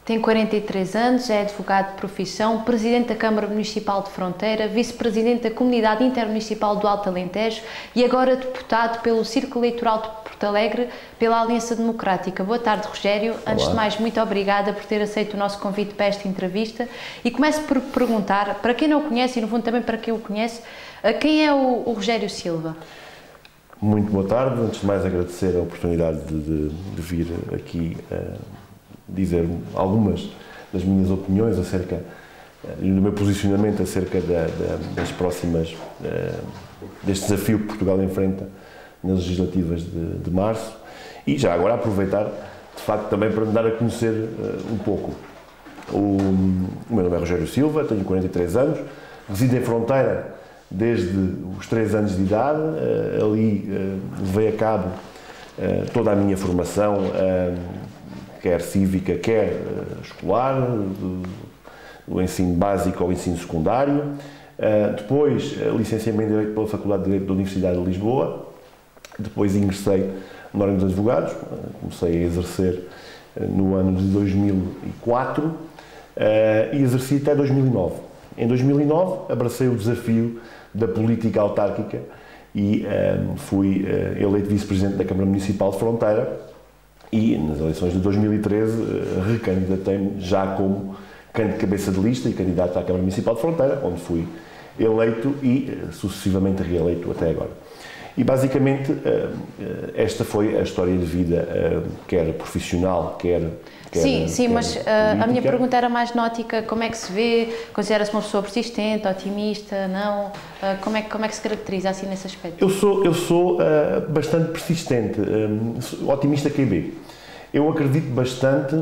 Tem 43 anos, é advogado de profissão, presidente da Câmara Municipal de Fronteira, vice-presidente da Comunidade Intermunicipal do Alto Alentejo e agora deputado pelo Círculo Eleitoral de Porto Alegre pela Aliança Democrática. Boa tarde, Rogério. Olá. Antes de mais, muito obrigada por ter aceito o nosso convite para esta entrevista e começo por perguntar, para quem não o conhece e no fundo também para quem o conhece, quem é o Rogério Silva? Muito boa tarde. Antes de mais, agradecer a oportunidade de vir aqui dizer algumas das minhas opiniões acerca e do meu posicionamento acerca das próximas, deste desafio que Portugal enfrenta nas legislativas de março e já agora aproveitar, de facto, também para me dar a conhecer um pouco. O meu nome é Rogério Silva, tenho 43 anos, resido em Fronteira desde os 3 anos de idade, ali levei a cabo toda a minha formação, quer cívica, quer escolar, do ensino básico ao ensino secundário. Depois, licenciamento em Direito pela Faculdade de Direito da Universidade de Lisboa. Depois ingressei na Ordem dos Advogados, comecei a exercer no ano de 2004 e exerci até 2009. Em 2009, abracei o desafio da política autárquica e fui eleito vice-presidente da Câmara Municipal de Fronteira. E nas eleições de 2013 recandidatei-me já como cabeça de lista e candidato à Câmara Municipal de Fronteira, onde fui eleito e sucessivamente reeleito até agora. E basicamente esta foi a história de vida, quer profissional, quer Sim, mas política. a minha pergunta era mais nótica, como é que se vê? Considera-se uma pessoa persistente, otimista, não? Como é que se caracteriza assim nesse aspecto? Eu sou bastante persistente, otimista QB. Eu acredito bastante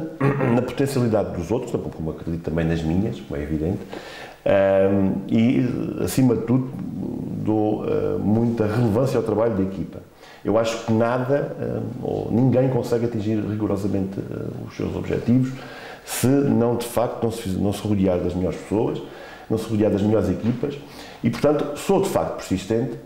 na potencialidade dos outros, como acredito também nas minhas, como é evidente, e, acima de tudo, dou muita relevância ao trabalho da equipa. Eu acho que nada, ou ninguém consegue atingir rigorosamente os seus objetivos se não, de facto, não se rodear das melhores pessoas, não se rodear das melhores equipas e, portanto, sou de facto persistente,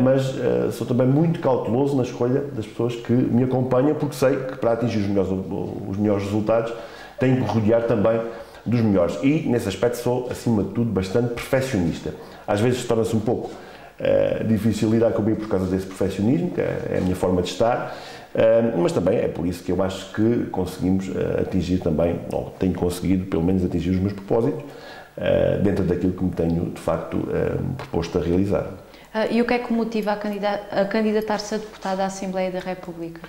mas sou também muito cauteloso na escolha das pessoas que me acompanham, porque sei que para atingir os melhores resultados tenho que rodear também dos melhores e, nesse aspecto, sou, acima de tudo, bastante perfeccionista. Às vezes torna-se um pouco difícil lidar comigo por causa desse perfeccionismo, que é a minha forma de estar, mas também é por isso que eu acho que conseguimos atingir também, ou tenho conseguido pelo menos atingir os meus propósitos, dentro daquilo que me tenho de facto proposto a realizar. E o que é que o motiva a candidatar-se a deputado à Assembleia da República?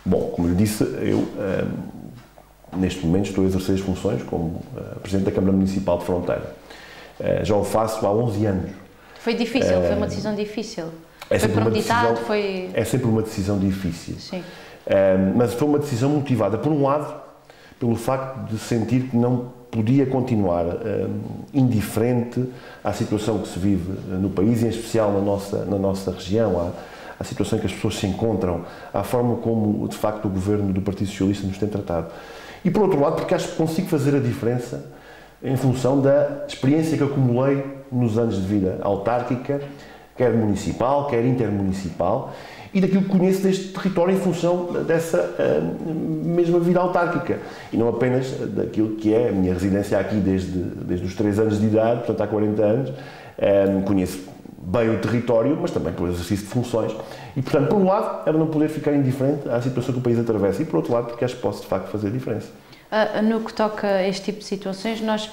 Bom, como lhe disse, eu neste momento estou a exercer as funções como Presidente da Câmara Municipal de Fronteira. Já o faço há 11 anos. Foi difícil, foi uma decisão difícil. É foi premeditado, foi... É sempre uma decisão difícil. Sim. Mas foi uma decisão motivada, por um lado, pelo facto de sentir que não podia continuar indiferente à situação que se vive no país, em especial na nossa região, à situação em que as pessoas se encontram, à forma como, de facto, o governo do Partido Socialista nos tem tratado. E, por outro lado, porque acho que consigo fazer a diferença em função da experiência que acumulei nos anos de vida autárquica, quer municipal, quer intermunicipal, e daquilo que conheço deste território em função dessa mesma vida autárquica. E não apenas daquilo que é a minha residência aqui desde os 3 anos de idade, portanto há 40 anos, conheço bem o território, mas também pelo exercício de funções. E, portanto, por um lado, era não poder ficar indiferente à situação que o país atravessa, e por outro lado, porque acho que posso, de facto, fazer a diferença. No que toca a este tipo de situações, nós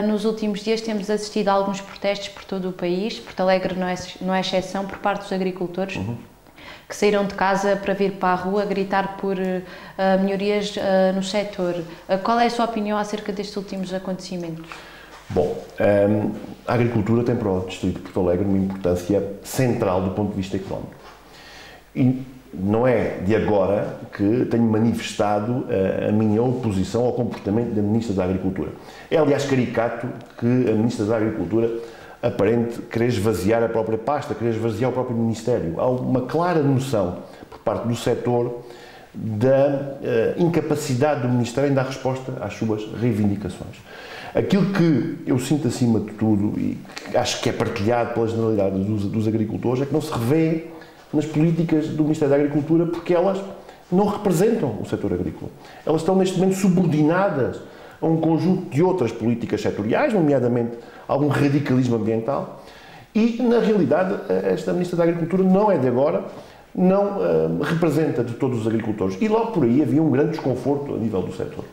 nos últimos dias temos assistido a alguns protestos por todo o país. Porto Alegre não é exceção, por parte dos agricultores que saíram de casa para vir para a rua gritar por melhorias no setor. Qual é a sua opinião acerca destes últimos acontecimentos? Bom, a agricultura tem para o Distrito de Porto Alegre uma importância central do ponto de vista económico. E não é de agora que tenho manifestado a minha oposição ao comportamento da Ministra da Agricultura. É, aliás, caricato que a Ministra da Agricultura aparente querer esvaziar a própria pasta, querer esvaziar o próprio Ministério. Há uma clara noção, por parte do setor, da incapacidade do Ministério em dar resposta às suas reivindicações. Aquilo que eu sinto acima de tudo, e acho que é partilhado pela generalidade dos agricultores, é que não se revê nas políticas do Ministério da Agricultura, porque elas não representam o setor agrícola. Elas estão neste momento subordinadas a um conjunto de outras políticas setoriais, nomeadamente algum radicalismo ambiental, e, na realidade, esta Ministra da Agricultura não é de agora, não representa de todos os agricultores. E logo por aí havia um grande desconforto a nível do setor.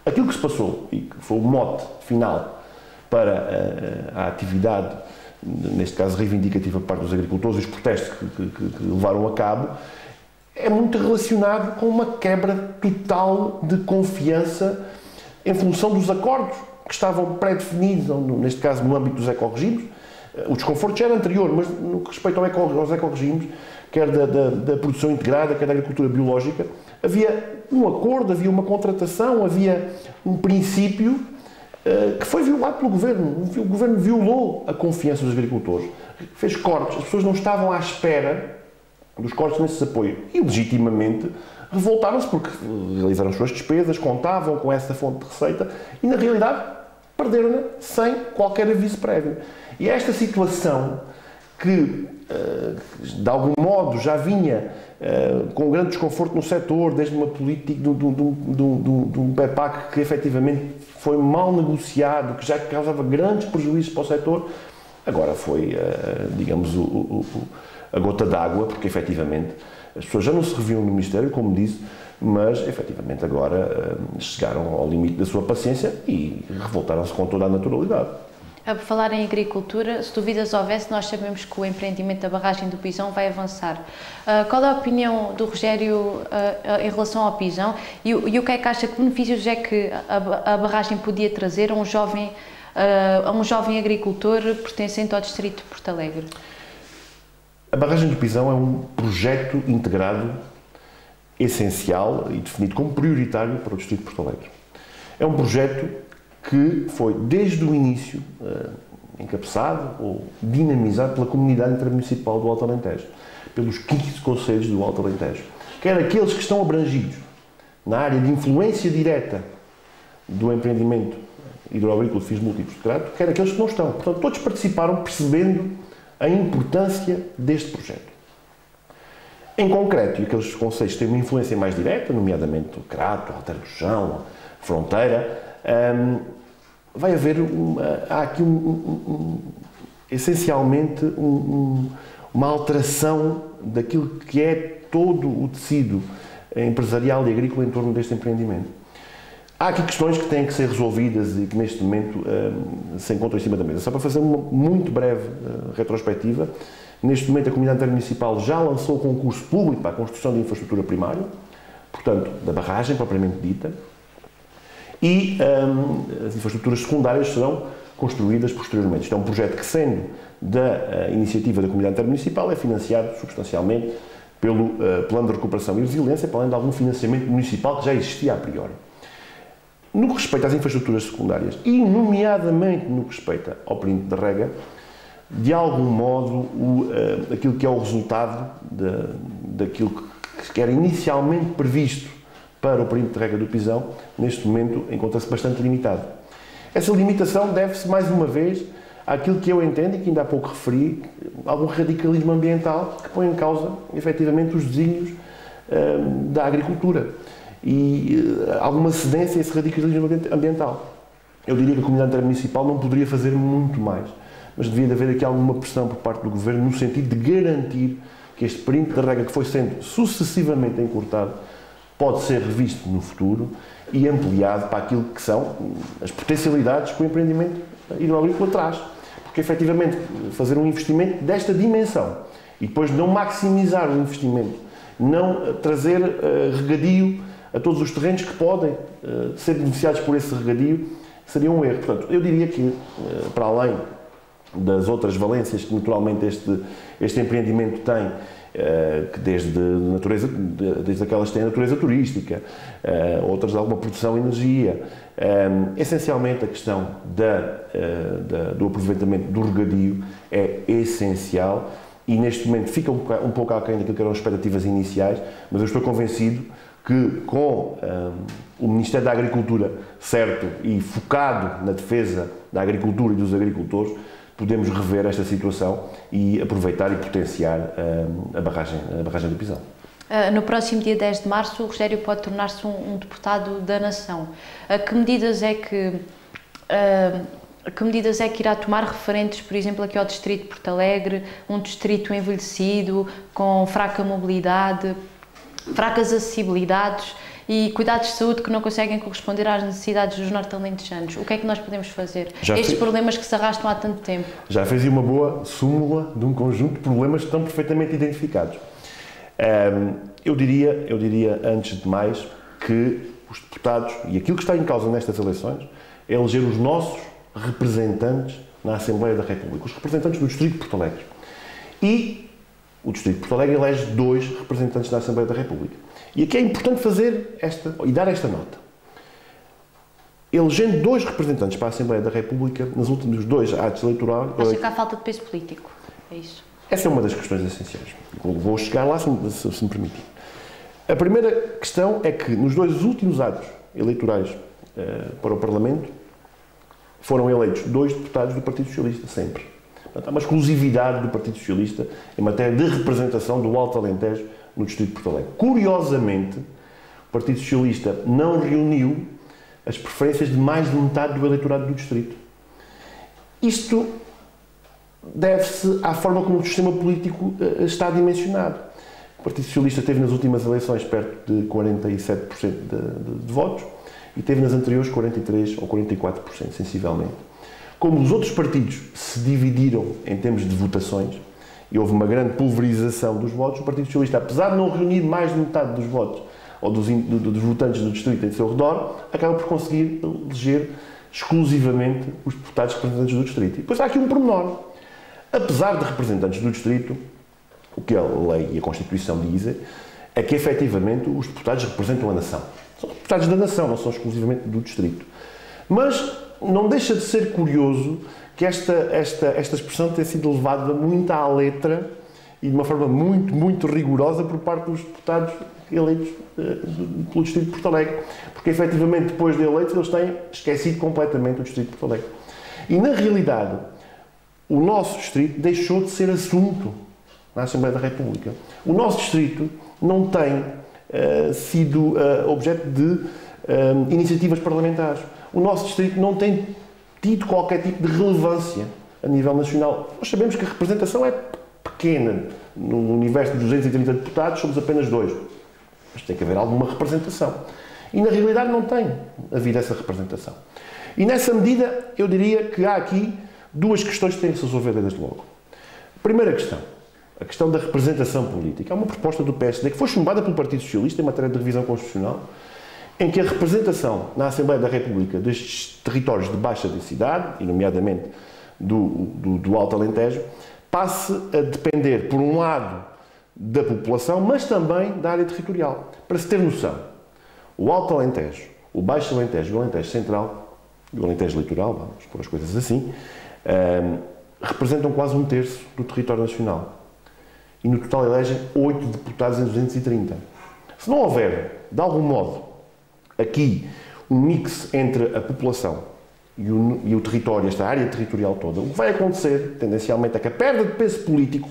Aquilo que se passou, e que foi o mote final para a atividade, neste caso reivindicativa por parte dos agricultores, e os protestos que levaram a cabo, é muito relacionado com uma quebra total de confiança em função dos acordos que estavam pré-definidos, neste caso no âmbito dos ecorregimes. O desconforto já era anterior, mas no que respeita aos ecorregimes, quer da produção integrada, quer da agricultura biológica, havia um acordo, havia uma contratação, havia um princípio que foi violado pelo Governo. O Governo violou a confiança dos agricultores, fez cortes, as pessoas não estavam à espera dos cortes nesses apoios e, legitimamente, revoltaram-se porque realizaram as suas despesas, contavam com essa fonte de receita e, na realidade, perderam-na sem qualquer aviso prévio. E esta situação que, de algum modo, já vinha com grande desconforto no setor, desde uma política de um PEPAC que efetivamente foi mal negociado, que já causava grandes prejuízos para o setor, agora foi, digamos, a gota d'água, porque efetivamente as pessoas já não se reviam no Ministério, como disse, mas efetivamente agora chegaram ao limite da sua paciência e revoltaram-se com toda a naturalidade. A falar em agricultura, se dúvidas houvesse, nós sabemos que o empreendimento da barragem do Pisão vai avançar. Qual é a opinião do Rogério em relação ao Pisão e o que é que acha, que benefícios é que a barragem podia trazer a um jovem agricultor pertencente ao distrito de Porto Alegre? A barragem do Pisão é um projeto integrado, essencial e definido como prioritário para o distrito de Porto Alegre. É um projeto que foi, desde o início, encabeçado ou dinamizado pela comunidade intermunicipal do Alto Alentejo, pelos 15 concelhos do Alto Alentejo, quer aqueles que estão abrangidos na área de influência direta do empreendimento hidroagrícola de fins múltiplos de trato, quer aqueles que não estão. Portanto, todos participaram percebendo a importância deste projeto. Em concreto, e aqueles concelhos que têm uma influência mais direta, nomeadamente o Crato, Alter do Chão, Fronteira, vai haver há aqui essencialmente uma alteração daquilo que é todo o tecido empresarial e agrícola em torno deste empreendimento. Há aqui questões que têm que ser resolvidas e que neste momento se encontram em cima da mesa. Só para fazer uma muito breve retrospectiva, neste momento a comunidade intermunicipal já lançou o concurso público para a construção de infraestrutura primária, portanto, da barragem propriamente dita, e as infraestruturas secundárias serão construídas posteriormente. Isto é um projeto que, sendo da iniciativa da comunidade intermunicipal, é financiado substancialmente pelo Plano de Recuperação e Resiliência, para além de algum financiamento municipal que já existia a priori. No que respeita às infraestruturas secundárias, e nomeadamente no que respeita ao perímetro de rega, de algum modo, aquilo que é o resultado daquilo que era inicialmente previsto para o perímetro de rega do Pisão, neste momento encontra-se bastante limitado. Essa limitação deve-se, mais uma vez, àquilo que eu entendo e que ainda há pouco referi, algum radicalismo ambiental que põe em causa, efetivamente, os desígnios da agricultura e alguma cedência a esse radicalismo ambiental. Eu diria que a comunidade intermunicipal não poderia fazer muito mais, mas devia haver aqui alguma pressão por parte do Governo no sentido de garantir que este perímetro de rega, que foi sendo sucessivamente encurtado, pode ser revisto no futuro e ampliado para aquilo que são as potencialidades que o empreendimento hidroagrícola traz. Porque, efetivamente, fazer um investimento desta dimensão e depois não maximizar o investimento, não trazer regadio a todos os terrenos que podem ser beneficiados por esse regadio, seria um erro. Portanto, eu diria que, para além das outras valências que naturalmente este empreendimento tem, que desde aquelas que têm a natureza turística, outras de alguma produção de energia, essencialmente a questão do aproveitamento do regadio é essencial e neste momento fica um pouco aquém daquilo que eram as expectativas iniciais, mas eu estou convencido que com o Ministério da Agricultura certo e focado na defesa da agricultura e dos agricultores, podemos rever esta situação e aproveitar e potenciar a barragem do Pisão. No próximo dia 10 de março, o Rogério pode tornar-se um deputado da nação. Que medidas é que irá tomar referentes, por exemplo, aqui ao distrito de Porto Alegre, um distrito envelhecido, com fraca mobilidade, fracas acessibilidades e cuidados de saúde que não conseguem corresponder às necessidades dos norte-alentejanos? O que é que nós podemos fazer? Estes problemas que se arrastam há tanto tempo. Já fez uma boa súmula de um conjunto de problemas que estão perfeitamente identificados. Eu diria, antes de mais, que os deputados, e aquilo que está em causa nestas eleições, é eleger os nossos representantes na Assembleia da República, os representantes do Distrito de Porto Alegre. E o Distrito de Porto Alegre elege 2 representantes da Assembleia da República. E aqui é importante fazer dar esta nota. Elegendo 2 representantes para a Assembleia da República, nos últimos 2 atos eleitorais... Acha que há falta de peso político? É isso? Essa é uma das questões essenciais. Vou chegar lá, se me permitir. A primeira questão é que, nos 2 últimos atos eleitorais para o Parlamento, foram eleitos 2 deputados do Partido Socialista, sempre. Portanto, há uma exclusividade do Partido Socialista em matéria de representação do Alto Alentejo no Distrito de Porto Alegre. Curiosamente, o Partido Socialista não reuniu as preferências de mais de metade do eleitorado do Distrito. Isto deve-se à forma como o sistema político está dimensionado. O Partido Socialista teve nas últimas eleições perto de 47% de votos e teve nas anteriores 43% ou 44%, sensivelmente. Como os outros partidos se dividiram em termos de votações e houve uma grande pulverização dos votos, o Partido Socialista, apesar de não reunir mais de metade dos votos ou dos votantes do Distrito em seu redor, acaba por conseguir eleger exclusivamente os deputados representantes do Distrito. E depois há aqui um pormenor. Apesar de representantes do Distrito, o que a lei e a Constituição dizem é que, efetivamente, os deputados representam a nação. São deputados da nação, não são exclusivamente do Distrito. Mas não deixa de ser curioso que esta expressão tenha sido levada muito à letra e de uma forma muito, muito rigorosa por parte dos deputados eleitos pelo Distrito de Porto Alegre. Porque, efetivamente, depois de eleitos, eles têm esquecido completamente o Distrito de Porto Alegre. E, na realidade, o nosso Distrito deixou de ser assunto na Assembleia da República. O nosso Distrito não tem sido objeto de iniciativas parlamentares. O nosso Distrito não tem tido qualquer tipo de relevância a nível nacional. Nós sabemos que a representação é pequena. No universo de 230 deputados, somos apenas 2. Mas tem que haver alguma representação. E, na realidade, não tem havido essa representação. E, nessa medida, eu diria que há aqui 2 questões que têm que se resolver desde logo. Primeira questão, a questão da representação política. Há uma proposta do PSD que foi chumbada pelo Partido Socialista em matéria de revisão constitucional, em que a representação na Assembleia da República destes territórios de baixa densidade, e nomeadamente do Alto Alentejo, passe a depender, por um lado, da população, mas também da área territorial. Para se ter noção, o Alto Alentejo, o Baixo Alentejo e o Alentejo Central, e o Alentejo Litoral, vamos pôr as coisas assim, representam quase 1/3 do território nacional. E no total elegem 8 deputados em 230. Se não houver, de algum modo, aqui um mix entre a população e o território, esta área territorial toda, o que vai acontecer, tendencialmente, é que a perda de peso político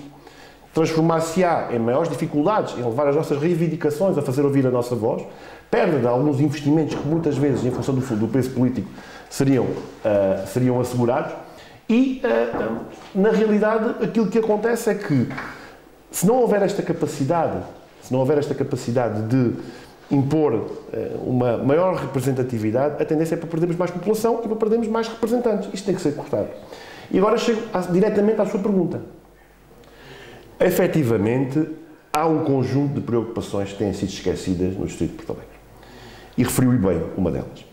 transformar-se-á em maiores dificuldades em levar as nossas reivindicações a fazer ouvir a nossa voz, perda de alguns investimentos que muitas vezes, em função do peso político, seriam assegurados. E, na realidade, aquilo que acontece é que, se não houver esta capacidade de impor uma maior representatividade, a tendência é para perdermos mais população e para perdermos mais representantes. Isto tem que ser cortado. E agora chego diretamente à sua pergunta. Efetivamente, há um conjunto de preocupações que têm sido esquecidas no Distrito de Porto Alegre. E referiu bem uma delas.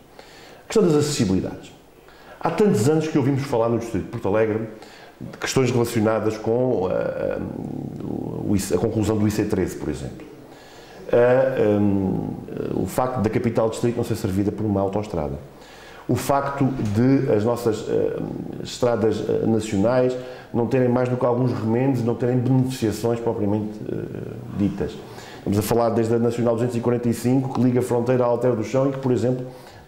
A questão das acessibilidades. Há tantos anos que ouvimos falar no Distrito de Porto Alegre de questões relacionadas com a conclusão do IC13, por exemplo. O facto da capital do distrito não ser servida por uma autoestrada. O facto de as nossas estradas nacionais não terem mais do que alguns remendos e não terem beneficiações propriamente ditas. Estamos a falar desde a Nacional 245, que liga a fronteira à Alter do Chão e que, por exemplo,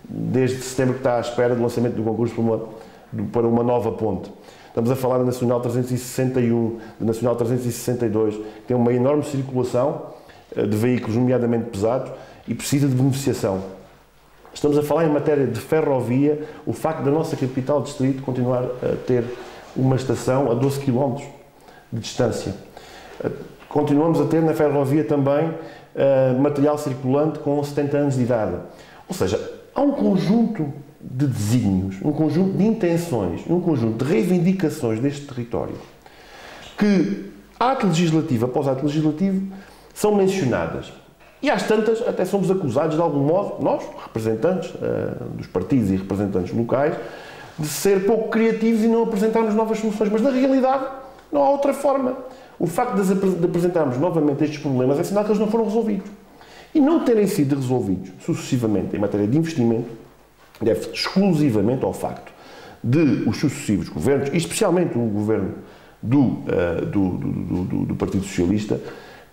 desde setembro que está à espera do lançamento do concurso para uma nova ponte. Estamos a falar da Nacional 361, da Nacional 362, que tem uma enorme circulação de veículos, nomeadamente pesados, e precisa de beneficiação. Estamos a falar em matéria de ferrovia, o facto da nossa capital distrito continuar a ter uma estação a 12 km de distância. Continuamos a ter na ferrovia também material circulante com 70 anos de idade. Ou seja, há um conjunto de desígnios, um conjunto de intenções, um conjunto de reivindicações deste território que, ato legislativo após ato legislativo, são mencionadas. E às tantas até somos acusados, de algum modo, nós, representantes dos partidos e representantes locais, de ser pouco criativos e não apresentarmos novas soluções. Mas, na realidade, não há outra forma. O facto de apresentarmos novamente estes problemas é sinal que eles não foram resolvidos. E não terem sido resolvidos sucessivamente em matéria de investimento deve-se exclusivamente ao facto de os sucessivos governos, e especialmente o governo do Partido Socialista,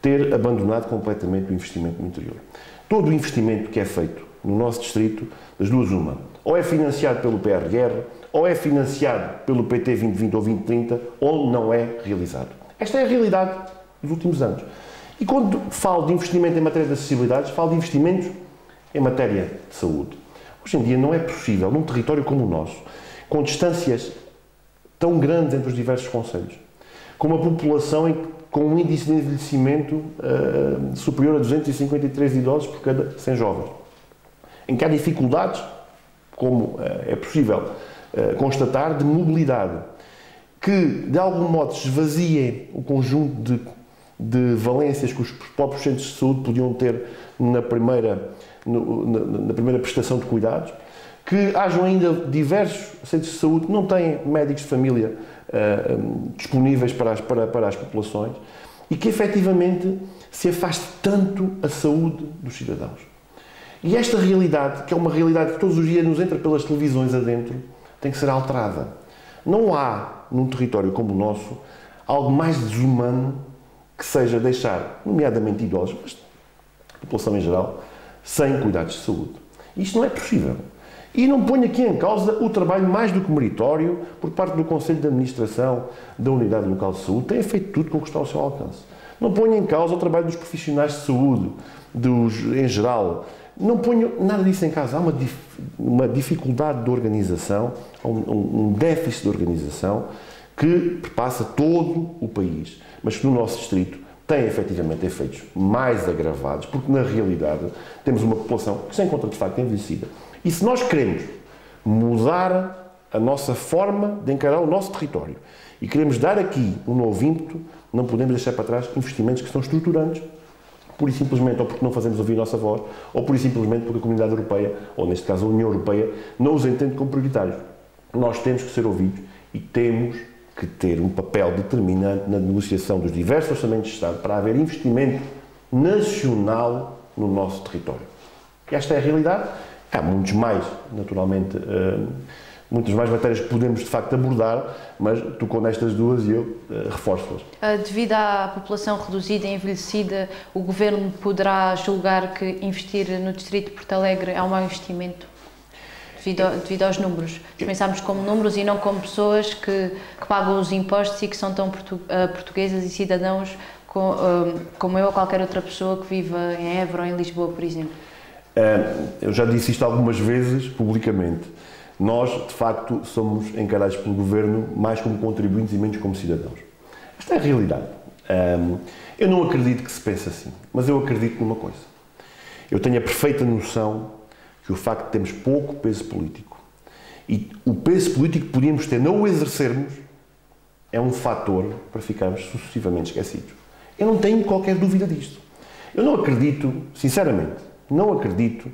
ter abandonado completamente o investimento no interior. Todo o investimento que é feito no nosso distrito, das duas uma, ou é financiado pelo PRR, ou é financiado pelo PT 2020 ou 2030, ou não é realizado. Esta é a realidade dos últimos anos. E quando falo de investimento em matéria de acessibilidades, falo de investimentos em matéria de saúde. Hoje em dia não é possível, num território como o nosso, com distâncias tão grandes entre os diversos concelhos, com uma população com um índice de envelhecimento superior a 253 idosos por cada 100 jovens, em que há dificuldades, como é possível constatar, de mobilidade, que de algum modo esvaziem o conjunto de valências que os próprios centros de saúde podiam ter na primeira prestação de cuidados, que hajam ainda diversos centros de saúde que não têm médicos de família disponíveis para as populações e que efetivamente se afaste tanto a saúde dos cidadãos. E esta realidade, que é uma realidade que todos os dias nos entra pelas televisões adentro, tem que ser alterada. Não há, num território como o nosso, algo mais desumano que seja deixar, nomeadamente idosos, mas a população em geral, sem cuidados de saúde. Isto não é possível. E não ponho aqui em causa o trabalho mais do que meritório por parte do Conselho de Administração da Unidade Local de Saúde. Tem feito tudo com o que está ao seu alcance. Não ponho em causa o trabalho dos profissionais de saúde, em geral. Não ponho nada disso em causa. Há uma dificuldade de organização, um déficit de organização que perpassa todo o país, mas que no nosso distrito tem efetivamente efeitos mais agravados, porque na realidade temos uma população que se encontra de facto envelhecida. E se nós queremos mudar a nossa forma de encarar o nosso território e queremos dar aqui um novo ímpeto, não podemos deixar para trás investimentos que são estruturantes, pura e simplesmente ou porque não fazemos ouvir a nossa voz, ou pura e simplesmente porque a Comunidade Europeia, ou neste caso a União Europeia, não os entende como prioritários. Nós temos que ser ouvidos e temos que ter um papel determinante na negociação dos diversos orçamentos de Estado para haver investimento nacional no nosso território. Esta é a realidade. Há muitos mais, naturalmente, muitas mais matérias que podemos de facto abordar, mas tocou nestas duas e eu reforço-las. Devido à população reduzida e envelhecida, o Governo poderá julgar que investir no Distrito de Porto Alegre é um mau investimento? Devido aos números. Pensamos como números e não como pessoas que pagam os impostos e que são tão portuguesas e cidadãos como eu ou qualquer outra pessoa que viva em Évora ou em Lisboa, por exemplo. Eu já disse isto algumas vezes publicamente. Nós, de facto, somos encarados pelo Governo mais como contribuintes e menos como cidadãos. Esta é a realidade. Eu não acredito que se pense assim, mas eu acredito numa coisa. Eu tenho a perfeita noção que o facto de termos pouco peso político e o peso político que podíamos ter não o exercermos é um fator para ficarmos sucessivamente esquecidos. Eu não tenho qualquer dúvida disto. Eu não acredito, sinceramente, não acredito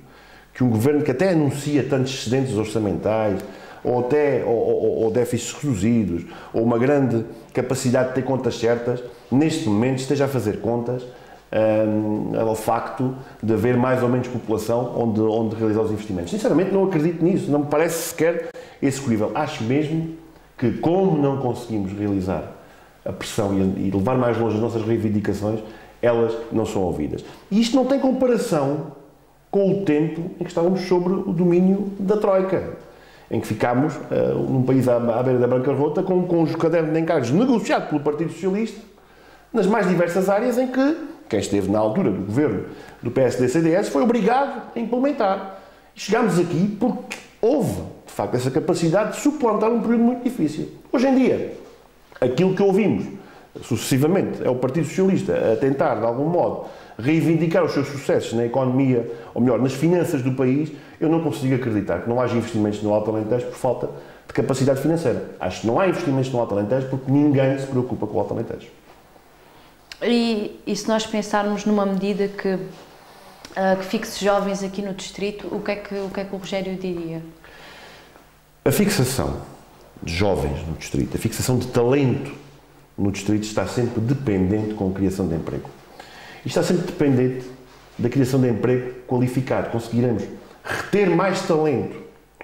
que um governo que até anuncia tantos excedentes orçamentais ou déficits reduzidos ou uma grande capacidade de ter contas certas, neste momento esteja a fazer contas ao facto de haver mais ou menos população onde realizar os investimentos. Sinceramente não acredito nisso, não me parece sequer execuível. Acho mesmo que, como não conseguimos realizar a pressão e levar mais longe as nossas reivindicações, elas não são ouvidas. E isto não tem comparação com o tempo em que estávamos sobre o domínio da Troika, em que ficámos num país à beira da bancarrota com um caderno de encargos negociado pelo Partido Socialista nas mais diversas áreas em que quem esteve na altura do governo do PSD-CDS foi obrigado a implementar. E chegámos aqui porque houve, de facto, essa capacidade de suplantar um período muito difícil. Hoje em dia, aquilo que ouvimos sucessivamente é o Partido Socialista a tentar, de algum modo, reivindicar os seus sucessos na economia, ou melhor, nas finanças do país. Eu não consigo acreditar que não haja investimentos no Alto Alentejo por falta de capacidade financeira. Acho que não há investimentos no Alto Alentejo porque ninguém se preocupa com o Alto Alentejo. E se nós pensarmos numa medida que fixe jovens aqui no distrito, o que é que o Rogério diria? A fixação de jovens no distrito, a fixação de talento no distrito está sempre dependente com a criação de emprego. E está sempre dependente da criação de emprego qualificado. Conseguiremos reter mais talento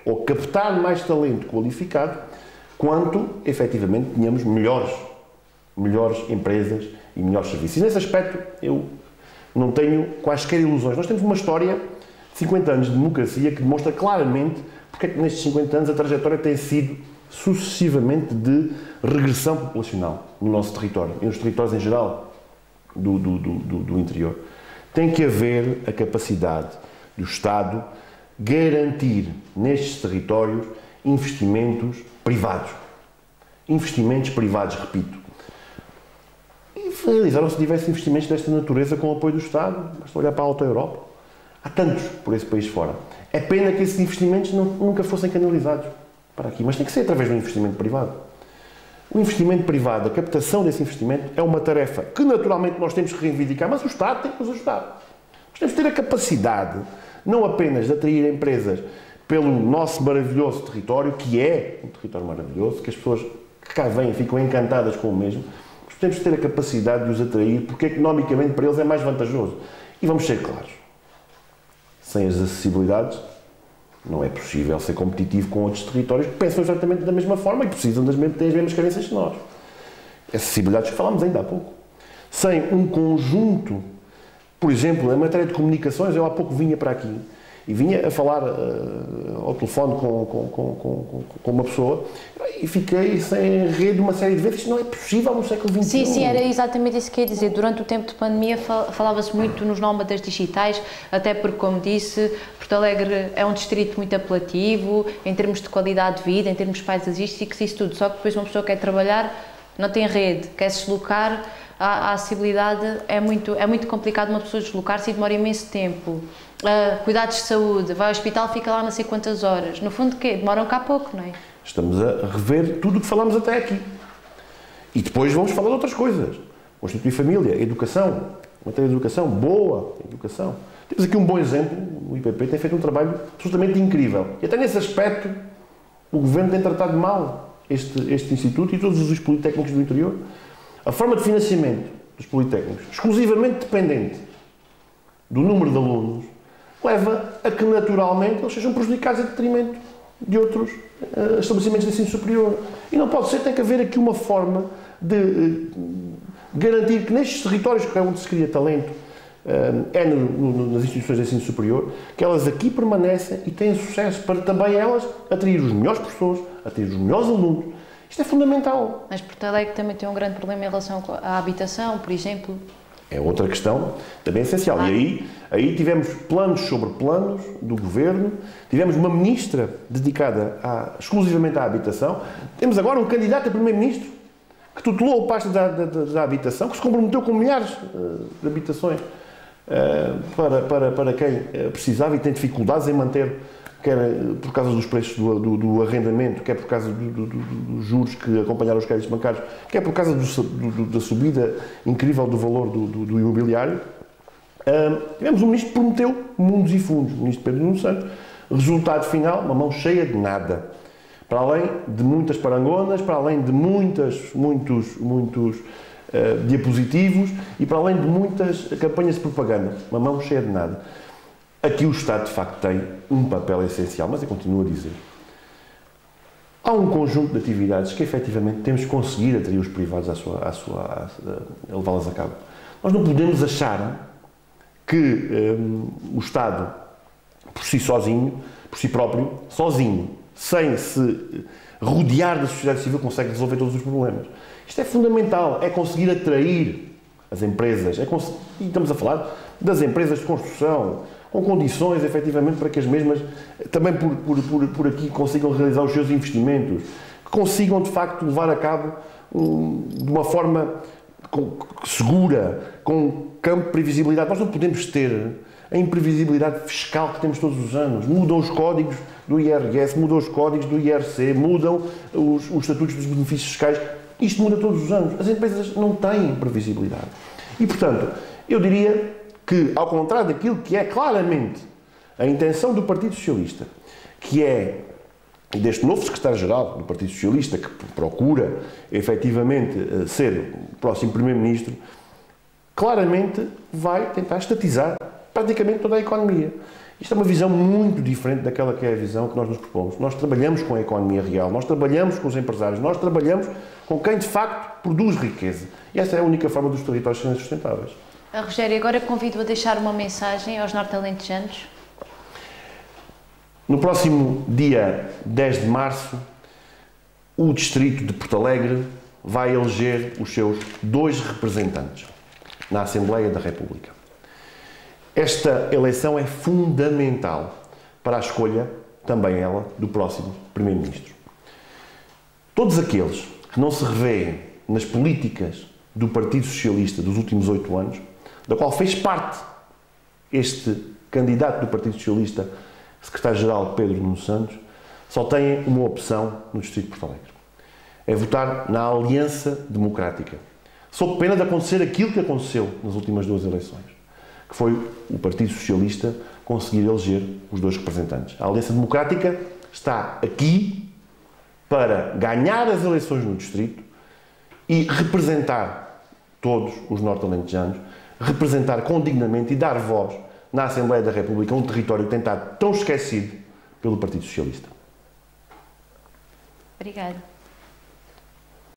ou captar mais talento qualificado quanto, efetivamente, tenhamos melhores empresas e melhores serviços. E nesse aspecto eu não tenho quaisquer ilusões. Nós temos uma história de 50 anos de democracia que demonstra claramente porque é que nestes 50 anos a trajetória tem sido sucessivamente de regressão populacional no nosso território e nos territórios em geral do interior. Tem que haver a capacidade do Estado garantir nestes territórios investimentos privados. Investimentos privados, repito. E realizaram-se diversos investimentos desta natureza com o apoio do Estado. Basta olhar para a Alta Europa. Há tantos por esse país fora. É pena que esses investimentos nunca fossem canalizados para aqui, mas tem que ser através do investimento privado. O investimento privado, a captação desse investimento, é uma tarefa que naturalmente nós temos que reivindicar, mas o Estado tem que nos ajudar. Nós temos que ter a capacidade, não apenas de atrair empresas pelo nosso maravilhoso território, que é um território maravilhoso, que as pessoas que cá vêm ficam encantadas com o mesmo, mas temos que ter a capacidade de os atrair, porque economicamente para eles é mais vantajoso. E vamos ser claros, sem as acessibilidades, não é possível ser competitivo com outros territórios que pensam exatamente da mesma forma e precisam têm as mesmas carências que nós. Acessibilidades que falámos ainda há pouco. Sem um conjunto, por exemplo, em matéria de comunicações, eu há pouco vinha para aqui e vinha a falar ao telefone com uma pessoa e fiquei sem rede uma série de vezes. Isto não é possível no século XXI. Sim, era exatamente isso que eu ia dizer. Durante o tempo de pandemia falava-se muito nos nómadas digitais, até porque, como disse, Porto Alegre é um distrito muito apelativo, em termos de qualidade de vida, em termos paisagísticos, isso tudo. Só que depois uma pessoa quer trabalhar, não tem rede, quer se deslocar, a acessibilidade é muito complicado uma pessoa deslocar-se e demora imenso tempo. Cuidados de saúde, vai ao hospital, fica lá não sei quantas horas. No fundo, quê? Demoram cá pouco, não é? Estamos a rever tudo o que falámos até aqui. E depois vamos falar de outras coisas. Constituir família, educação, matéria de educação, boa educação. Temos aqui um bom exemplo, o IPP tem feito um trabalho absolutamente incrível. E até nesse aspecto, o Governo tem tratado mal este Instituto e todos os politécnicos do interior. A forma de financiamento dos politécnicos, exclusivamente dependente do número de alunos, leva a que naturalmente eles sejam prejudicados em detrimento de outros estabelecimentos de ensino superior. E não pode ser, tem que haver aqui uma forma de garantir que nestes territórios que é onde se cria talento, nas instituições de ensino superior, que elas aqui permanecem e têm sucesso para também elas atrair os melhores professores, atrair os melhores alunos. Isto é fundamental. Mas Porto Alegre também tem um grande problema em relação à habitação, por exemplo. É outra questão também essencial. Claro. E aí tivemos planos sobre planos do Governo, tivemos uma ministra dedicada exclusivamente à habitação, temos agora um candidato a Primeiro-Ministro que tutelou o pasto da habitação, que se comprometeu com milhares de habitações para quem precisava e tem dificuldades em manter, quer por causa dos preços do arrendamento, quer por causa dos juros que acompanharam os créditos bancários, quer por causa da subida incrível do valor do imobiliário. Tivemos um ministro que prometeu mundos e fundos, o ministro Pedro Nuno Santos. Resultado final, uma mão cheia de nada. Para além de muitas parangonas, para além de muitos diapositivos e para além de muitas campanhas de propaganda. Uma mão cheia de nada. Aqui o Estado, de facto, tem um papel essencial, mas eu continuo a dizer. Há um conjunto de atividades que, efetivamente, temos que conseguir atrair os privados a levá-las a cabo. Nós não podemos achar que o Estado, por si sozinho, por si próprio, sozinho, sem se rodear da sociedade civil, consegue resolver todos os problemas. Isto é fundamental, é conseguir atrair as empresas, e estamos a falar das empresas de construção, com condições, efetivamente, para que as mesmas, também por aqui, consigam realizar os seus investimentos, que consigam, de facto, levar a cabo de uma forma segura, com campo de previsibilidade. Nós não podemos ter a imprevisibilidade fiscal que temos todos os anos. Mudam os códigos do IRS, mudam os códigos do IRC, mudam os estatutos dos benefícios fiscais. Isto muda todos os anos. As empresas não têm previsibilidade. E, portanto, eu diria que, ao contrário daquilo que é claramente a intenção do Partido Socialista, que é deste novo secretário-geral do Partido Socialista, que procura, efetivamente, ser o próximo Primeiro-Ministro, claramente vai tentar estatizar praticamente toda a economia. Isto é uma visão muito diferente daquela que é a visão que nós nos propomos. Nós trabalhamos com a economia real, nós trabalhamos com os empresários, nós trabalhamos com quem, de facto, produz riqueza. E essa é a única forma dos territórios serem sustentáveis. Rogério, agora convido a deixar uma mensagem aos norte-alentejanos. No próximo dia 10 de março, o Distrito de Porto Alegre vai eleger os seus 2 representantes na Assembleia da República. Esta eleição é fundamental para a escolha, também ela, do próximo Primeiro-Ministro. Todos aqueles que não se revêem nas políticas do Partido Socialista dos últimos 8 anos, da qual fez parte este candidato do Partido Socialista, secretário-geral Pedro Nuno Santos, só têm uma opção no Distrito de Porto Alegre. É votar na Aliança Democrática. Sob pena de acontecer aquilo que aconteceu nas últimas 2 eleições, que foi o Partido Socialista conseguir eleger os 2 representantes. A Aliança Democrática está aqui para ganhar as eleições no Distrito e representar todos os norte-alentejanos, representar condignamente e dar voz na Assembleia da República, um território que tem estado tão esquecido pelo Partido Socialista. Obrigada.